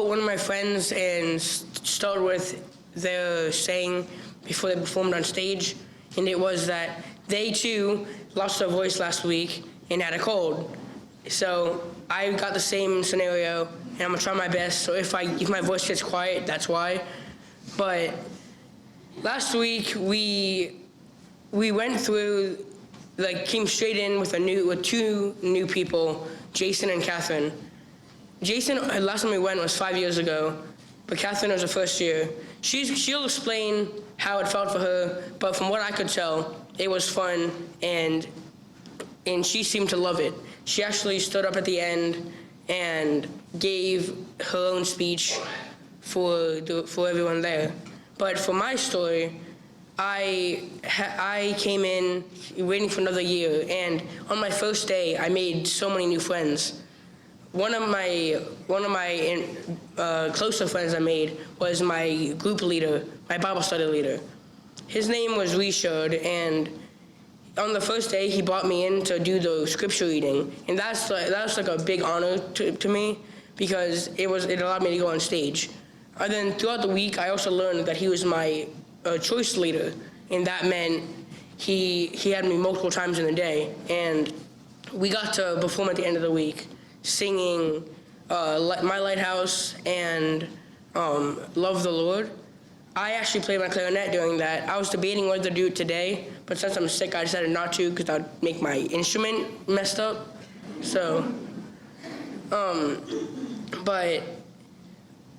One of my friends and started with their saying before they performed on stage, and it was that they too lost their voice last week and had a cold. So I got the same scenario, and I'm gonna try my best. So if my voice gets quiet, that's why. But last week we went through, came straight in with two new people, Jason and Catherine. Jason, last time we went was 5 years ago, but Catherine was the first year. She'll explain how it felt for her, but from what I could tell, it was fun, and she seemed to love it. She actually stood up at the end and gave her own speech for everyone there. But for my story, I came in waiting for another year, and on my first day, I made so many new friends. One of my closer friends I made was my group leader, my Bible study leader. His name was Richard, and on the first day, he brought me in to do the scripture reading, and that was like a big honor to me, because it allowed me to go on stage. And then throughout the week, I also learned that he was my choice leader, and that meant he had me multiple times in the day, and we got to perform at the end of the week, singing My Lighthouse and Love the Lord. I actually played my clarinet during that. I was debating whether to do it today, but since I'm sick, I decided not to because I'd make my instrument messed up. So, but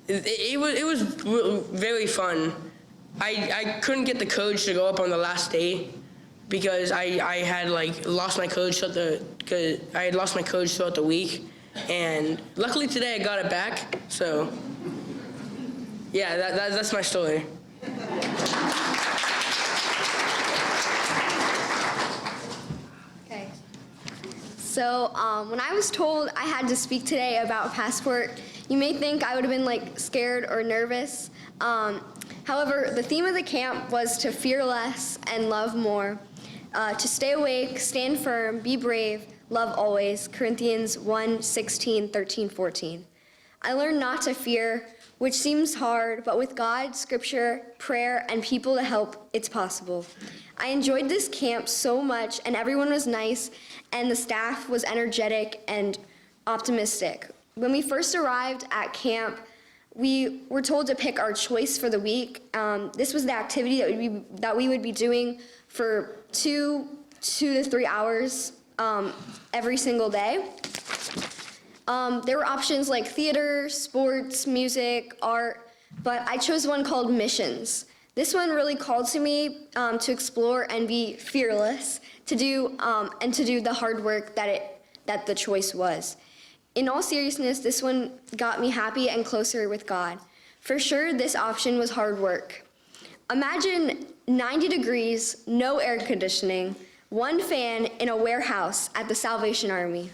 it was very fun. I couldn't get the courage to go up on the last day because I had lost my courage because I had lost my courage throughout the week, and luckily today I got it back. So yeah, that's my story. Okay. So when I was told I had to speak today about Passport, you may think I would have been scared or nervous. However, the theme of the camp was to fear less and love more, to stay awake, stand firm, be brave, love always, Corinthians 1:16, 13, 14. I learned not to fear, which seems hard, but with God, scripture, prayer, and people to help, it's possible. I enjoyed this camp so much, and everyone was nice, and the staff was energetic and optimistic. When we first arrived at camp, we were told to pick our choice for the week. This was the activity that we would be doing for 2 to 3 hours every single day. There were options like theater, sports, music, art, but I chose one called missions. This one really called to me to explore and be fearless, to do the hard work that the choice was. In all seriousness, this one got me happy and closer with God. For sure, this option was hard work. Imagine 90 degrees, no air conditioning, one fan in a warehouse at the Salvation Army.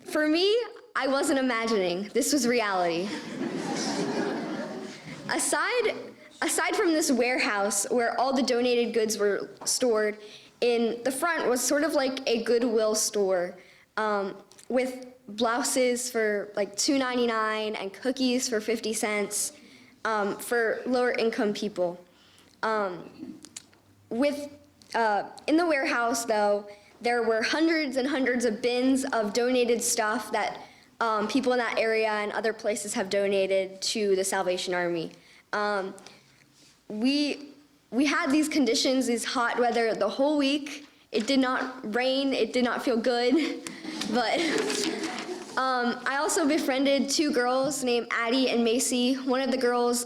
For me, I wasn't imagining. This was reality. Aside from this warehouse where all the donated goods were stored, in the front was sort of like a Goodwill store with blouses for $2.99 and cookies for 50 cents for lower income people. In the warehouse, though, there were hundreds and hundreds of bins of donated stuff that people in that area and other places have donated to the Salvation Army. We had these conditions, this hot weather the whole week. It did not rain, it did not feel good, but I also befriended 2 girls named Addie and Macy. One of the girls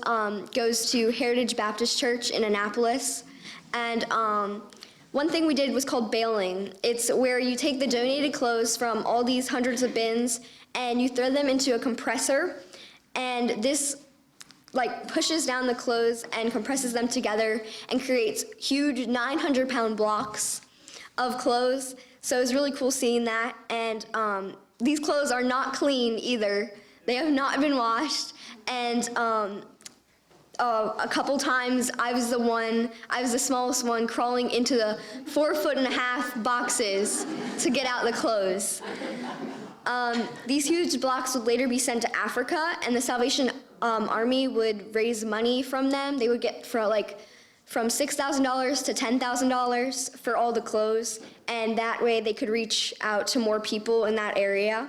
goes to Heritage Baptist Church in Annapolis, and one thing we did was called baling. It's where you take the donated clothes from all these hundreds of bins and you throw them into a compressor, and this pushes down the clothes and compresses them together and creates huge 900-pound blocks of clothes. So it was really cool seeing that. And these clothes are not clean either. They have not been washed. And a couple times I was the smallest one crawling into the 4.5-foot boxes to get out the clothes. These huge blocks would later be sent to Africa, and the Salvation Army would raise money from them. They would get from $6,000 to $10,000 for all the clothes, and that way they could reach out to more people in that area.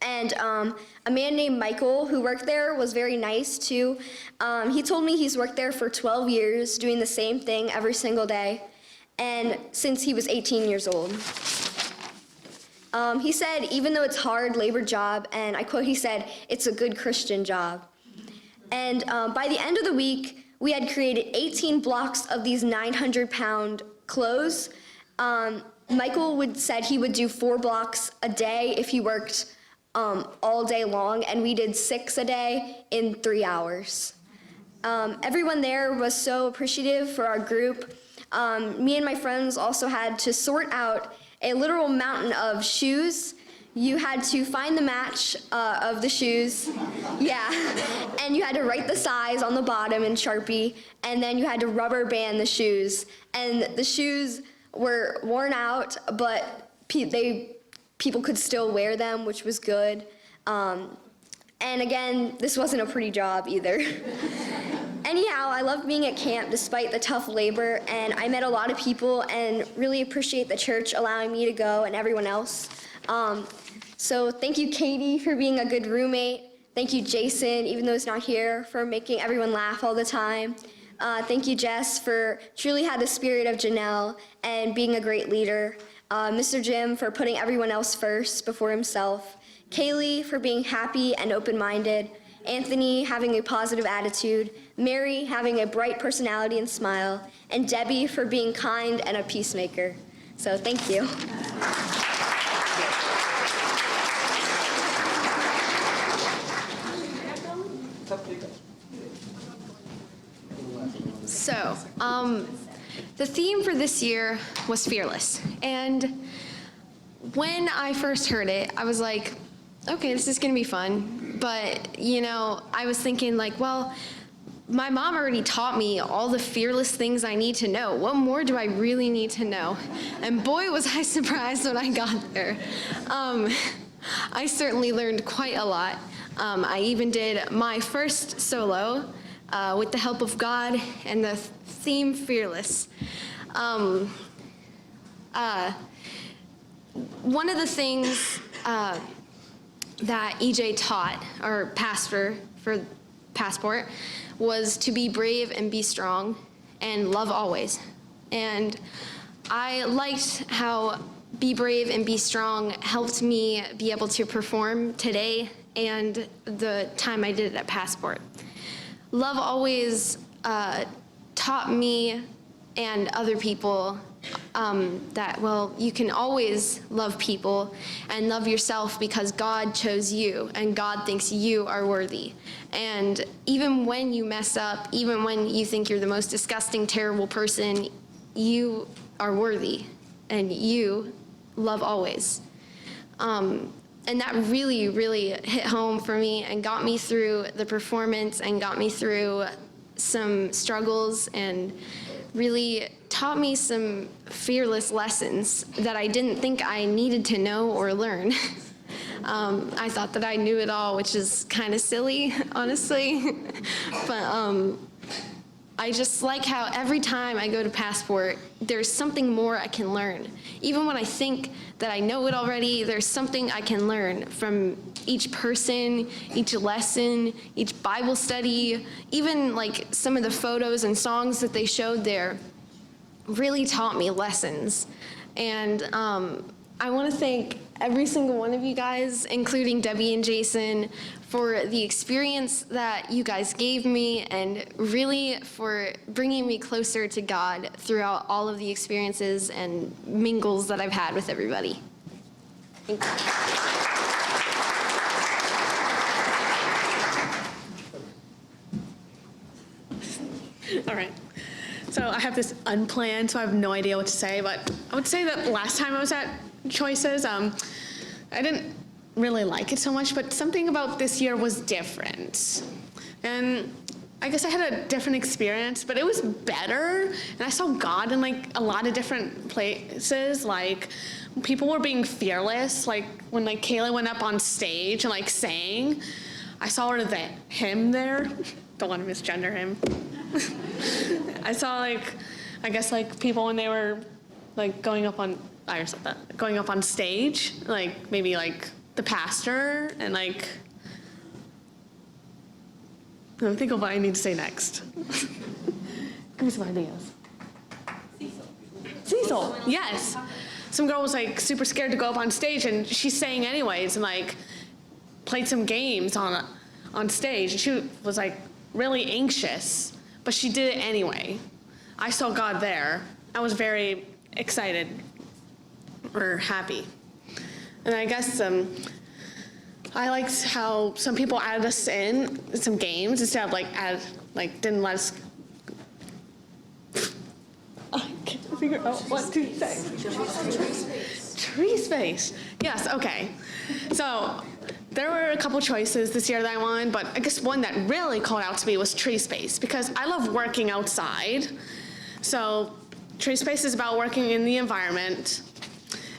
And a man named Michael who worked there was very nice too. He told me he's worked there for 12 years doing the same thing every single day, and since he was 18 years old. He said, even though it's a hard labor job, and I quote, he said, "It's a good Christian job." And by the end of the week, we had created 18 blocks of these 900-pound clothes. Michael said he would do 4 blocks a day if he worked all day long, and we did 6 a day in 3 hours. Everyone there was so appreciative for our group. Me and my friends also had to sort out a literal mountain of shoes. You had to find the match of the shoes, and you had to write the size on the bottom in Sharpie, and then you had to rubber band the shoes. And the shoes were worn out, but people could still wear them, which was good. And again, this wasn't a pretty job either. Anyhow, I loved being at camp despite the tough labor, and I met a lot of people and really appreciate the church allowing me to go and everyone else. So thank you, Katie, for being a good roommate. Thank you, Jason, even though he's not here, for making everyone laugh all the time. Thank you, Jess, for truly had the spirit of Janelle and being a great leader. Mr. Jim for putting everyone else first before himself. Kaylee for being happy and open-minded. Anthony having a positive attitude. Mary having a bright personality and smile. And Debbie for being kind and a peacemaker. So thank you. So, the theme for this year was fearless. And when I first heard it, I was like, okay, this is gonna be fun. But, I was thinking well, my mom already taught me all the fearless things I need to know. What more do I really need to know? And boy, was I surprised when I got there. I certainly learned quite a lot. I even did my first solo with the help of God and the theme Fearless. One of the things that EJ taught, our pastor for Passport, was to be brave and be strong and love always. And I liked how be brave and be strong helped me be able to perform today and the time I did it at Passport. Love always taught me and other people that, you can always love people and love yourself because God chose you and God thinks you are worthy. And even when you mess up, even when you think you're the most disgusting, terrible person, you are worthy and you love always. And that really, really hit home for me and got me through the performance and got me through some struggles and really taught me some fearless lessons that I didn't think I needed to know or learn. I thought that I knew it all, which is kind of silly, honestly. But I just like how every time I go to Passport, there's something more I can learn. Even when I think that I know it already, there's something I can learn from each person, each lesson, each Bible study, even some of the photos and songs that they showed there really taught me lessons. And I want to thank every single one of you guys, including Debbie and Jason, for the experience that you guys gave me and really for bringing me closer to God throughout all of the experiences and mingles that I've had with everybody. Thank you. All right. So I have this unplanned, so I have no idea what to say, but I would say that last time I was at Choices, I didn't really like it so much, but something about this year was different. And I guess I had a different experience, but it was better, and I saw God in a lot of different places. people were being fearless. Like when like Kayla went up on stage and like sang, I saw him there. Don't want to misgender him. I saw like, I guess like people when they were like going up on stage, like maybe like the pastor and like, let me think of what I need to say next. Give me some ideas. Cecil, yes. Some girl was like super scared to go up on stage and she sang anyways and like played some games on stage. And she was like really anxious, but she did it anyway. I saw God there. I was very excited or happy. And I guess I liked how some people added us in some games instead of didn't let us. I can't figure out what to say. Tree space. Yes, okay. So there were a couple choices this year that I wanted, but I guess one that really called out to me was tree space because I love working outside. So tree space is about working in the environment,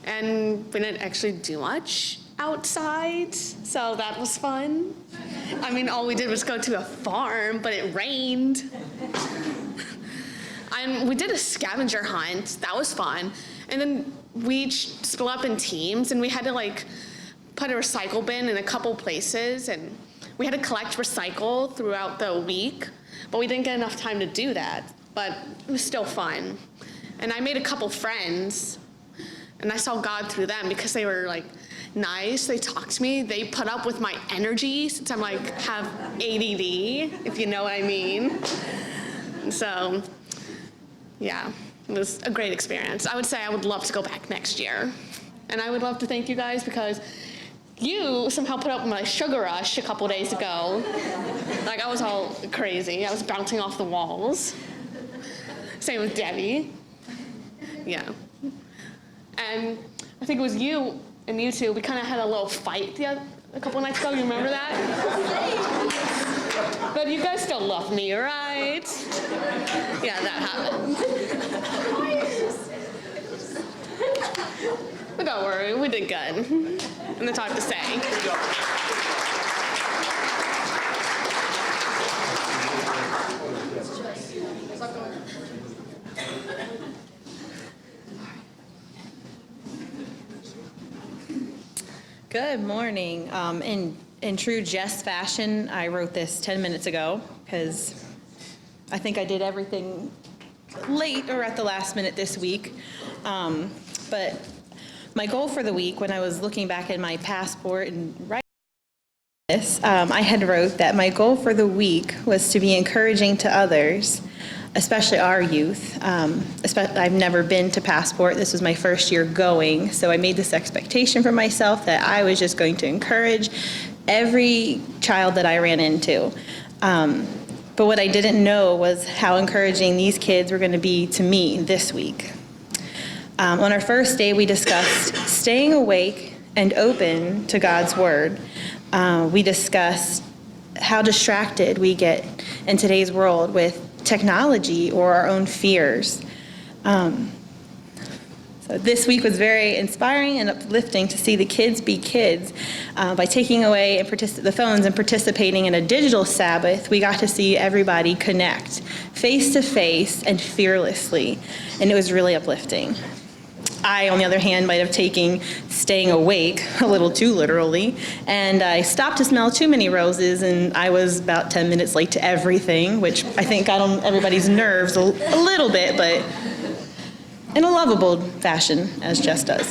and we didn't actually do much outside, so that was fun. I mean, all we did was go to a farm, but it rained. And we did a scavenger hunt. That was fun. And then we each split up in teams, and we had to like put a recycle bin in a couple places, and we had to collect recycle throughout the week, but we didn't get enough time to do that. But it was still fun. And I made a couple friends, and I saw God through them because they were like nice. They talked to me. They put up with my energy since I'm like have ADD, if you know what I mean. And so, yeah, it was a great experience. I would say I would love to go back next year. And I would love to thank you guys because you somehow put up my sugar rush a couple days ago. Like I was all crazy. I was bouncing off the walls. Same with Debbie. Yeah. And I think it was you and you two, we kind of had a little fight a couple nights ago. You remember that? But you guys still love me, right? Yeah, that happened. But don't worry, we did good. And that's all I have to say. Good morning. In true Jess fashion, I wrote this 10 minutes ago because I think I did everything late or at the last minute this week. But my goal for the week, when I was looking back at my passport and writing this, I had wrote that my goal for the week was to be encouraging to others, especially our youth. I've never been to Passport. This was my first year going, so I made this expectation for myself that I was just going to encourage every child that I ran into. But what I didn't know was how encouraging these kids were going to be to me this week. On our first day, we discussed staying awake and open to God's word. We discussed how distracted we get in today's world with technology or our own fears. So this week was very inspiring and uplifting to see the kids be kids. By taking away the phones and participating in a digital Sabbath, we got to see everybody connect face to face and fearlessly, and it was really uplifting. I, on the other hand, might have taken staying awake a little too literally, and I stopped to smell too many roses, and I was about 10 minutes late to everything, which I think got on everybody's nerves a little bit, but in a lovable fashion, as Jess does.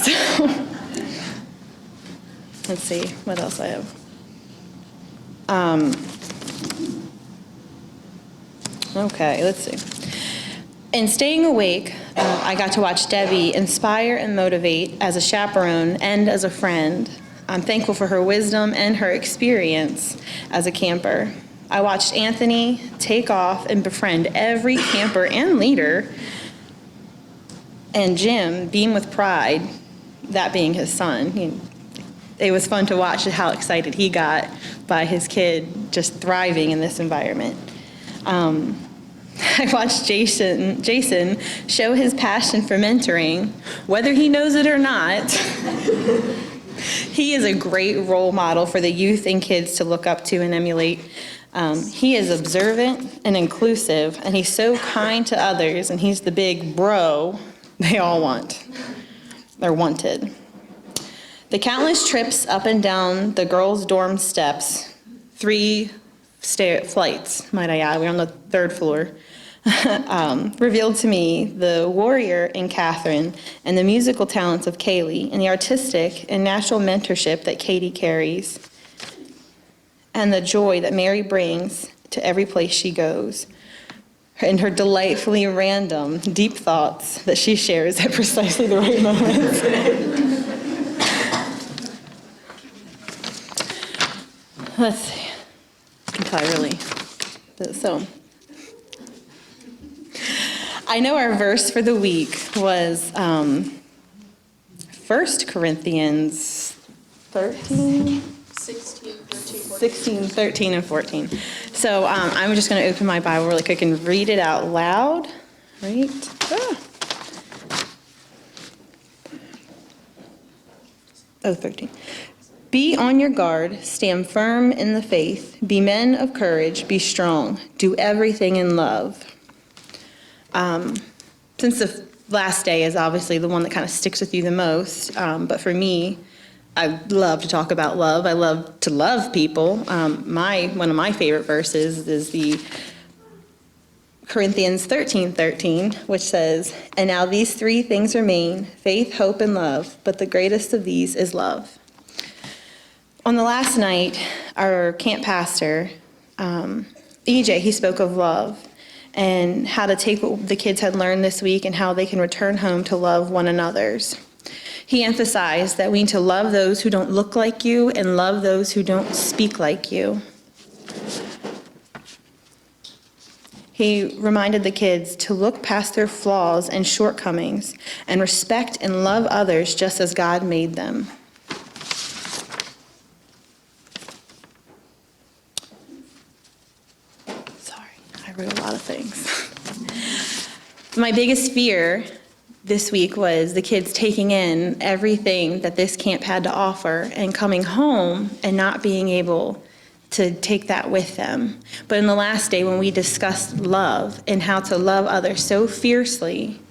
So, let's see, what else I have. Okay, let's see. In staying awake, I got to watch Debbie inspire and motivate as a chaperone and as a friend. I'm thankful for her wisdom and her experience as a camper. I watched Anthony take off and befriend every camper and leader, and Jim beam with pride, that being his son. It was fun to watch how excited he got by his kid just thriving in this environment. I watched Jason show his passion for mentoring, whether he knows it or not. He is a great role model for the youth and kids to look up to and emulate. He is observant and inclusive, and he's so kind to others, and he's the big bro they all want, or wanted. The countless trips up and down the girls' dorm steps, 3 flights, might I add, we're on the 3rd floor, revealed to me the warrior in Catherine and the musical talents of Kaylee and the artistic and natural mentorship that Katie carries and the joy that Mary brings to every place she goes and her delightfully random, deep thoughts that she shares at precisely the right moments. Let's see. I can tell I really. So, I know our verse for the week was 1 Corinthians 13? 16, 13, and 14. So I'm just going to open my Bible really quick and read it out loud. Right? Ah. Oh, 13. Be on your guard, stand firm in the faith, be men of courage, be strong, do everything in love. Since the last day is obviously the one that kind of sticks with you the most, but for me, I love to talk about love. I love to love people. One of my favorite verses is the Corinthians 13:13, which says, "And now these 3 things remain, faith, hope, and love, but the greatest of these is love." On the last night, our camp pastor, EJ, he spoke of love and how to take what the kids had learned this week and how they can return home to love one another's. He emphasized that we need to love those who don't look like you and love those who don't speak like you. He reminded the kids to look past their flaws and shortcomings and respect and love others just as God made them. I wrote a lot of things. My biggest fear this week was the kids taking in everything that this camp had to offer and coming home and not being able to take that with them. But in the last day, when we discussed love and how to love others so fiercely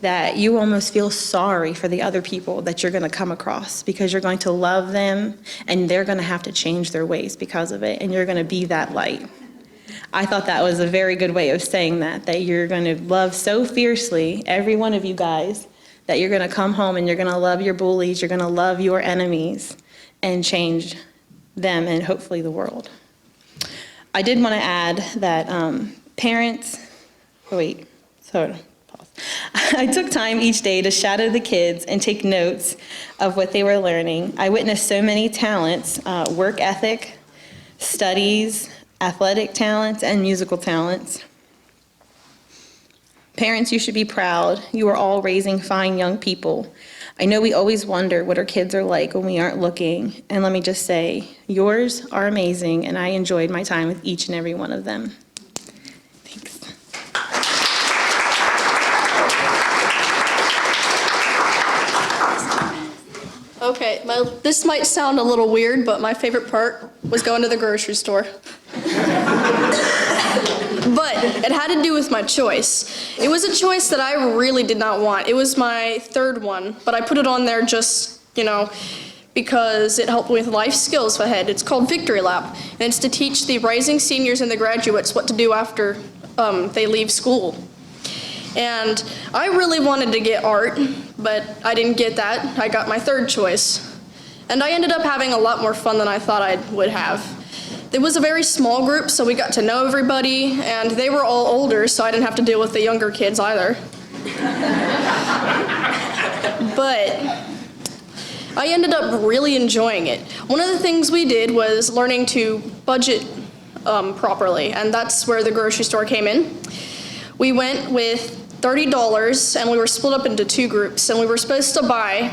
that you almost feel sorry for the other people that you're going to come across because you're going to love them and they're going to have to change their ways because of it, and you're going to be that light. I thought that was a very good way of saying that you're going to love so fiercely, every one of you guys, that you're going to come home and you're going to love your bullies, you're going to love your enemies, and change them and hopefully the world. I did want to add that parents, pause. I took time each day to shadow the kids and take notes of what they were learning. I witnessed so many talents, work ethic, studies, athletic talents, and musical talents. Parents, you should be proud. You are all raising fine young people. I know we always wonder what our kids are like when we aren't looking. And let me just say, yours are amazing, and I enjoyed my time with each and every one of them. Thanks. Okay, this might sound a little weird, but my favorite part was going to the grocery store. But it had to do with my choice. It was a choice that I really did not want. It was my 3rd one, but I put it on there just, because it helped with life skills ahead. It's called Victory Lap, and it's to teach the rising seniors and the graduates what to do after they leave school. And I really wanted to get art, but I didn't get that. I got my 3rd choice. And I ended up having a lot more fun than I thought I would have. It was a very small group, so we got to know everybody, and they were all older, so I didn't have to deal with the younger kids either. But I ended up really enjoying it. One of the things we did was learning to budget properly, and that's where the grocery store came in. We went with $30, and we were split up into 2 groups, and we were supposed to buy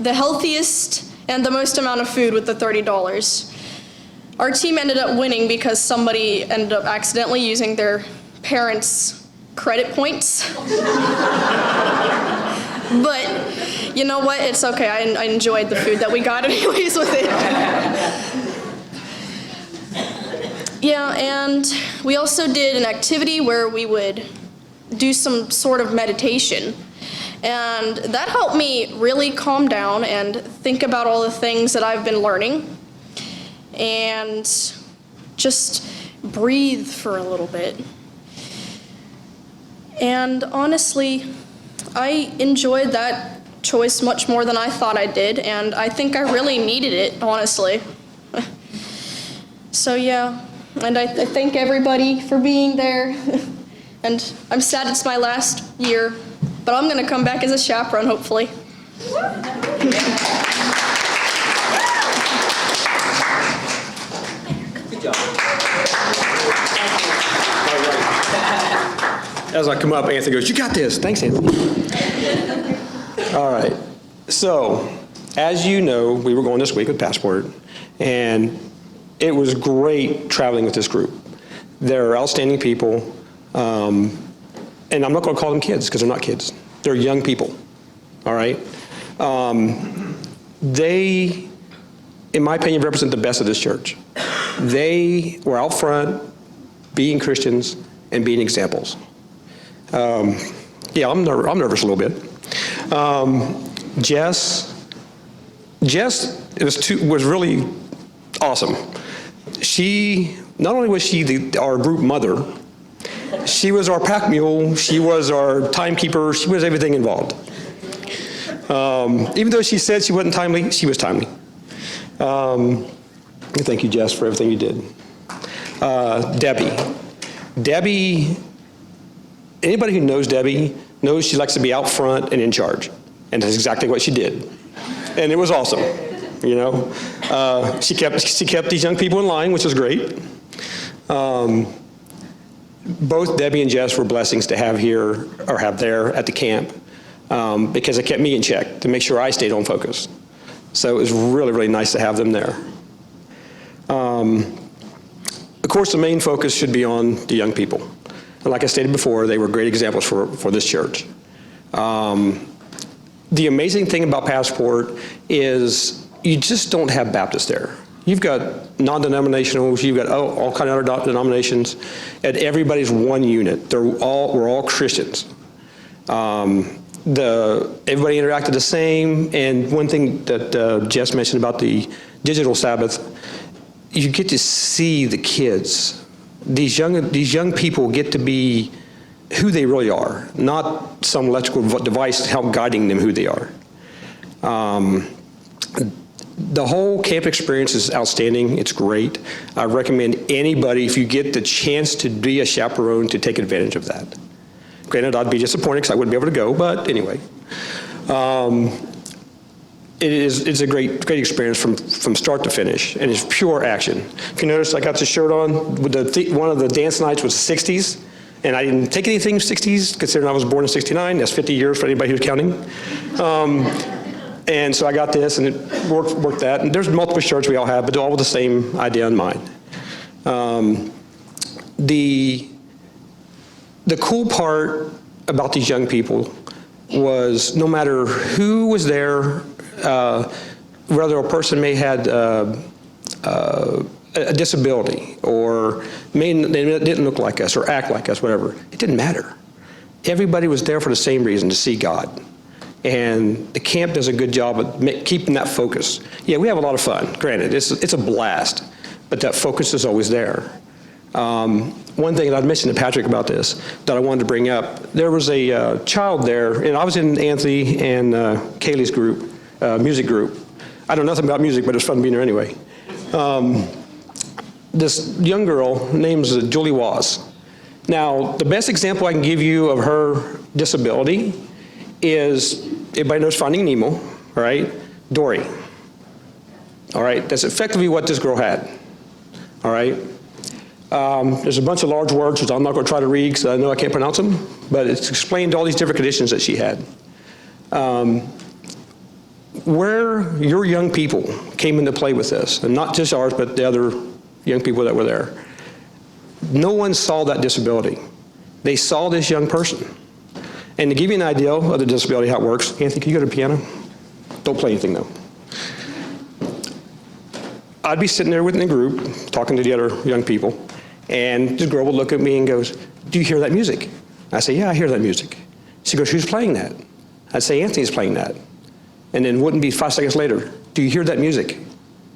the healthiest and the most amount of food with the $30. Our team ended up winning because somebody ended up accidentally using their parents credit points. But you know what? It's okay. I enjoyed the food that we got anyways with it. Yeah, and we also did an activity where we would do some sort of meditation. And that helped me really calm down and think about all the things that I've been learning and just breathe for a little bit. And honestly, I enjoyed that choice much more than I thought I did, and I think I really needed it, honestly. So yeah, and I thank everybody for being there. And I'm sad it's my last year, but I'm gonna come back as a chaperone, hopefully. Good job. As I come up, Anthony goes, "You got this." Thanks, Anthony. All right. So, as you know, we were going this week with Passport, and it was great traveling with this group. They're outstanding people, and I'm not going to call them kids because they're not kids. They're young people. All right. They, in my opinion, represent the best of this church. They were out front, being Christians and being examples. Yeah, I'm nervous a little bit. Jess was really awesome. She, not only was she our group mother, she was our pack mule, she was our timekeeper, she was everything involved. Even though she said she wasn't timely, she was timely. Thank you, Jess, for everything you did. Debbie, anybody who knows Debbie knows she likes to be out front and in charge. And that's exactly what she did. And it was awesome, you know. She kept these young people in line, which was great. Both Debbie and Jess were blessings to have here, or have there at the camp, because it kept me in check to make sure I stayed on focus. So it was really, really nice to have them there. Of course, the main focus should be on the young people. And like I stated before, they were great examples for this church. The amazing thing about Passport is you just don't have Baptists there. You've got non-denominationals, you've got all kind of other denominations, and everybody's one unit. We're all Christians. Everybody interacted the same, and one thing that Jess mentioned about the digital Sabbath, you get to see the kids. These young people get to be who they really are, not some electrical device to help guiding them who they are. The whole camp experience is outstanding. It's great. I recommend anybody, if you get the chance to be a chaperone, to take advantage of that. Granted, I'd be disappointed because I wouldn't be able to go, but anyway. It's a great experience from start to finish, and it's pure action. If you notice, I got the shirt on. With one of the dance nights was 60s, and I didn't take anything 60s, considering I was born in 69. That's 50 years for anybody who's counting. And so I got this, and it worked that. And there's multiple shirts we all have, but all with the same idea in mind. The cool part about these young people was no matter who was there, whether a person may had a disability or they didn't look like us or act like us, whatever, it didn't matter. Everybody was there for the same reason, to see God. And the camp does a good job of keeping that focus. Yeah, we have a lot of fun, granted, it's a blast, but that focus is always there. One thing, and I'd mentioned to Patrick about this, that I wanted to bring up, there was a child there, and I was in Anthony and Kaylee's group, music group. I know nothing about music, but it was fun being there anyway. This young girl, name's Julie Waz. Now, the best example I can give you of her disability is, everybody knows Finding Nemo, all right? Dory. All right, that's effectively what this girl had, all right? There's a bunch of large words, which I'm not going to try to read because I know I can't pronounce them, but it's explained all these different conditions that she had. Where your young people came into play with this, and not just ours, but the other young people that were there, no one saw that disability. They saw this young person. And to give you an idea of the disability, how it works, Anthony, can you go to the piano? Don't play anything, though. I'd be sitting there within the group, talking to the other young people, and this girl would look at me and goes, do you hear that music? I say, yeah, I hear that music. She goes, who's playing that? I'd say, Anthony's playing that. And then wouldn't be 5 seconds later, do you hear that music?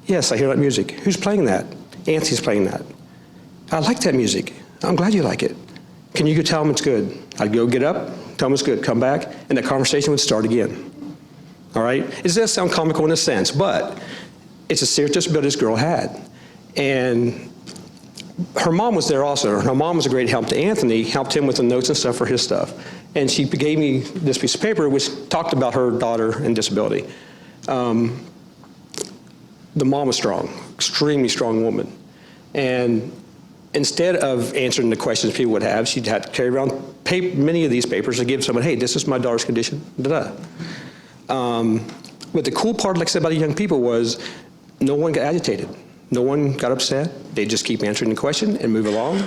Yes, I hear that music. Who's playing that? Anthony's playing that. I like that music. I'm glad you like it. Can you go tell them it's good? I'd go get up, tell them it's good, come back, and the conversation would start again. All right? It does sound comical in a sense, but it's a serious disability this girl had. And her mom was there also. Her mom was a great help to Anthony, helped him with the notes and stuff for his stuff. And she gave me this piece of paper which talked about her daughter and disability. The mom was strong, extremely strong woman. And instead of answering the questions people would have, she'd had to carry around many of these papers to give someone, hey, this is my daughter's condition, da-da. But the cool part, like I said about the young people, was no one got agitated. No one got upset. They just keep answering the question and move along.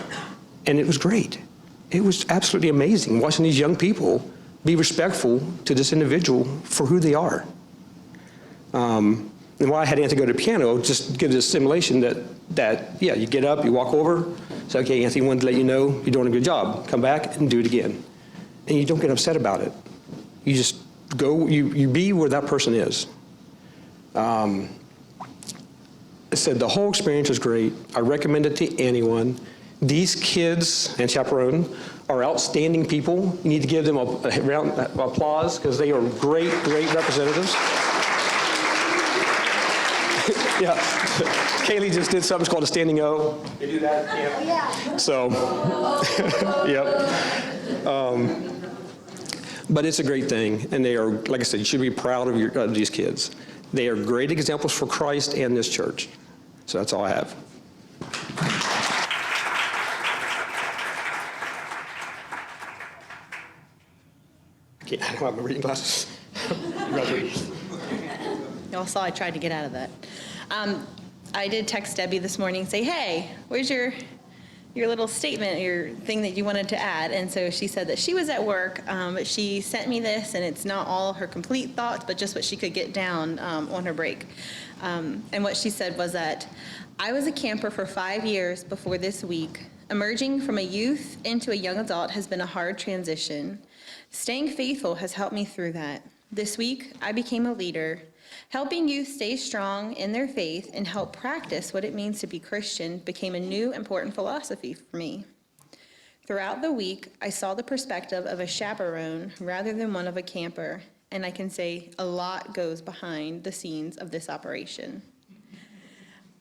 And it was great. It was absolutely amazing watching these young people be respectful to this individual for who they are. And why I had Anthony go to piano, just give this simulation that yeah, you get up, you walk over, say, okay, Anthony wanted to let you know you're doing a good job. Come back and do it again. And you don't get upset about it. You just go, you be where that person is. I said the whole experience was great. I recommend it to anyone. These kids and chaperone are outstanding people. You need to give them a round of applause because they are great, great representatives. Yeah, Kaylee just did something called a standing O. They do that at camp. Oh, yeah. So, yep. But it's a great thing, and they are, like I said, you should be proud of these kids. They are great examples for Christ and this church. So that's all I have. I don't have my reading glasses. Y'all saw I tried to get out of that. I did text Debbie this morning and say, hey, where's your little statement, your thing that you wanted to add? And so she said that she was at work, but she sent me this, and it's not all her complete thoughts, but just what she could get down on her break. And what she said was that, I was a camper for 5 years before this week. Emerging from a youth into a young adult has been a hard transition. Staying faithful has helped me through that. This week, I became a leader. Helping youth stay strong in their faith and help practice what it means to be Christian became a new important philosophy for me. Throughout the week, I saw the perspective of a chaperone rather than one of a camper, and I can say a lot goes behind the scenes of this operation.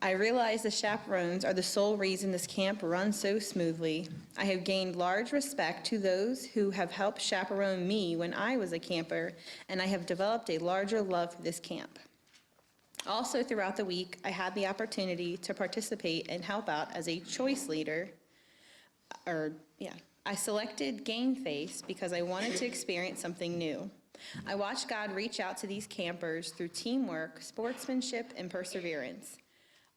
I realize the chaperones are the sole reason this camp runs so smoothly. I have gained large respect to those who have helped chaperone me when I was a camper, and I have developed a larger love for this camp. Also, throughout the week, I had the opportunity to participate and help out as a choice leader. I selected Game Face because I wanted to experience something new. I watched God reach out to these campers through teamwork, sportsmanship, and perseverance.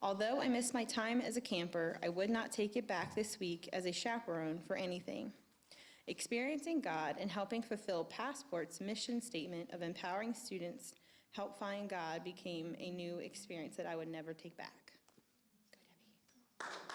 Although I missed my time as a camper, I would not take it back this week as a chaperone for anything. Experiencing God and helping fulfill Passport's mission statement of empowering students help find God became a new experience that I would never take back. Go, Debbie.